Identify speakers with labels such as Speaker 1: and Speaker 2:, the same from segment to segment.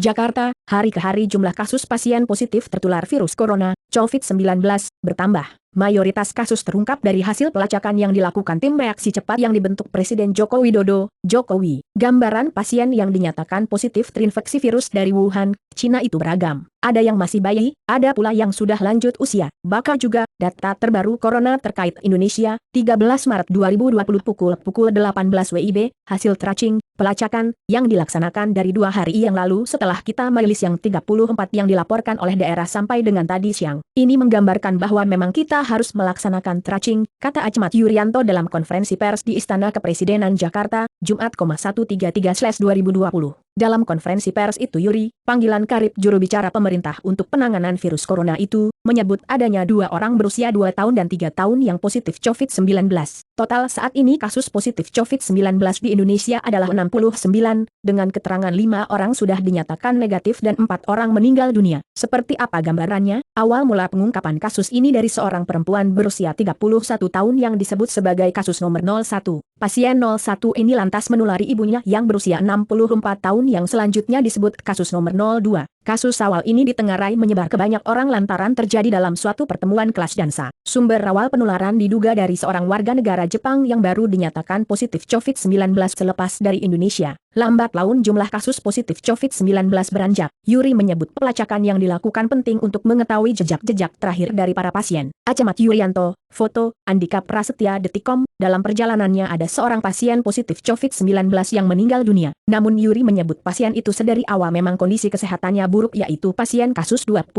Speaker 1: Jakarta, hari ke hari jumlah kasus pasien positif tertular virus corona, COVID-19, bertambah. Mayoritas kasus terungkap dari hasil pelacakan yang dilakukan tim reaksi cepat yang dibentuk Presiden Joko Widodo, Jokowi. Gambaran pasien yang dinyatakan positif terinfeksi virus dari Wuhan, Cina itu beragam. Ada yang masih bayi, ada pula yang sudah lanjut usia. Bahkan juga, data terbaru corona terkait Indonesia, 13 Maret 2020 pukul 18 WIB, hasil tracing, pelacakan, yang dilaksanakan dari 2 hari yang lalu setelah kita merilis yang 34 yang dilaporkan oleh daerah sampai dengan tadi siang. Ini menggambarkan bahwa memang kita harus melaksanakan tracing, kata Achmad Yuryanto dalam konferensi pers di Istana Kepresidenan Jakarta, Jumat, 133/2020. Dalam konferensi pers itu Yuri, panggilan karib juru bicara pemerintah untuk penanganan virus corona itu, menyebut adanya 2 orang berusia 2 tahun dan 3 tahun yang positif COVID-19. Total saat ini kasus positif COVID-19 di Indonesia adalah 69, dengan keterangan 5 orang sudah dinyatakan negatif dan 4 orang meninggal dunia. Seperti apa gambarannya? Awal mula pengungkapan kasus ini dari seorang perempuan berusia 31 tahun yang disebut sebagai kasus nomor 01. Pasien 01 ini lantas menulari ibunya yang berusia 64 tahun yang selanjutnya disebut kasus nomor 02. Kasus awal ini ditengarai menyebar ke banyak orang lantaran terjadi dalam suatu pertemuan kelas dansa. Sumber awal penularan diduga dari seorang warga negara Jepang yang baru dinyatakan positif COVID-19 selepas dari Indonesia. Lambat laun jumlah kasus positif COVID-19 beranjak. Yuri menyebut pelacakan yang dilakukan penting untuk mengetahui jejak-jejak terakhir dari para pasien. Achmad Yuryanto, foto, Andika Prasetya Detikom, dalam perjalanannya ada seorang pasien positif COVID-19 yang meninggal dunia. Namun Yuri menyebut pasien itu sedari awal memang kondisi kesehatannya buruk yaitu pasien kasus 25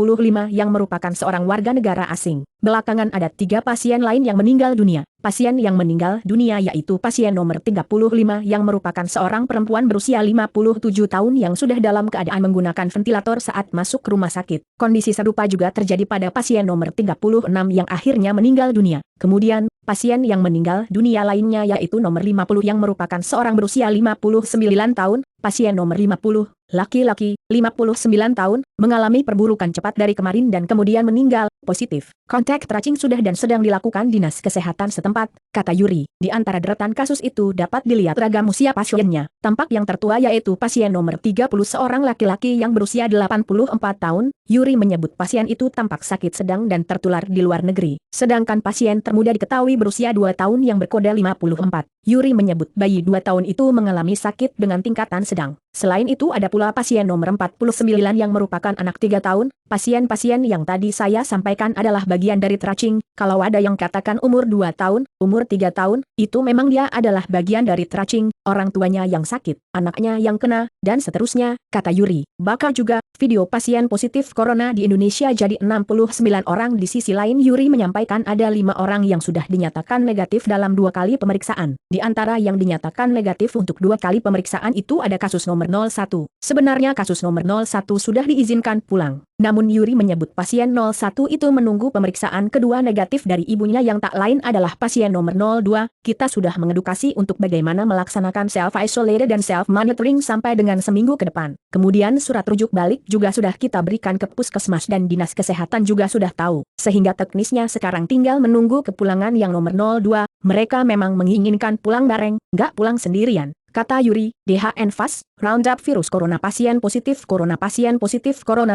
Speaker 1: yang merupakan seorang warga negara asing. Belakangan ada 3 pasien lain yang meninggal dunia. Pasien yang meninggal dunia yaitu pasien nomor 35 yang merupakan seorang perempuan berusia 57 tahun yang sudah dalam keadaan menggunakan ventilator saat masuk rumah sakit. Kondisi serupa juga terjadi pada pasien nomor 36 yang akhirnya meninggal dunia. Kemudian, pasien yang meninggal dunia lainnya yaitu nomor 50 yang merupakan seorang berusia 59 tahun, pasien nomor 50, laki-laki, 59 tahun, mengalami perburukan cepat dari kemarin dan kemudian meninggal, positif. Kontak tracing sudah dan sedang dilakukan Dinas Kesehatan setempat, kata Yuri. Di antara deretan kasus itu dapat dilihat ragam usia pasiennya. Tampak yang tertua yaitu pasien nomor 30 seorang laki-laki yang berusia 84 tahun. Yuri menyebut pasien itu tampak sakit sedang dan tertular di luar negeri. Sedangkan pasien termuda diketahui berusia 2 tahun yang berkode 54. Yuri menyebut bayi 2 tahun itu mengalami sakit dengan tingkatan sedang. Selain itu ada pula pasien nomor 49 yang merupakan anak 3 tahun. Pasien-pasien yang tadi saya sampaikan adalah bagian dari tracing. Kalau ada yang katakan umur 2 tahun, umur 3 tahun, itu memang dia adalah bagian dari tracing, orang tuanya yang sakit, anaknya yang kena, dan seterusnya, kata Yuri. Bakal juga, video pasien positif corona di Indonesia jadi 69 orang. Di sisi lain Yuri menyampaikan ada 5 orang yang sudah dinyatakan negatif dalam 2 kali pemeriksaan. Di antara yang dinyatakan negatif untuk 2 kali pemeriksaan itu ada kasus nomor 01. Sebenarnya kasus nomor 01 sudah diizinkan pulang. Namun Yuri menyebut pasien 01 itu menunggu pemeriksaan kedua negatif dari ibunya yang tak lain adalah pasien nomor 02. Kita sudah mengedukasi untuk bagaimana melaksanakan self-isolated dan self-monitoring sampai dengan seminggu ke depan. Kemudian surat rujuk balik juga sudah kita berikan ke puskesmas dan Dinas Kesehatan juga sudah tahu. Sehingga teknisnya sekarang tinggal menunggu kepulangan yang nomor 02. Mereka memang menginginkan pulang bareng, nggak pulang sendirian. Kata Yuri, DHN Fast, Roundup virus corona pasien positif corona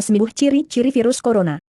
Speaker 1: sembuh ciri-ciri virus corona.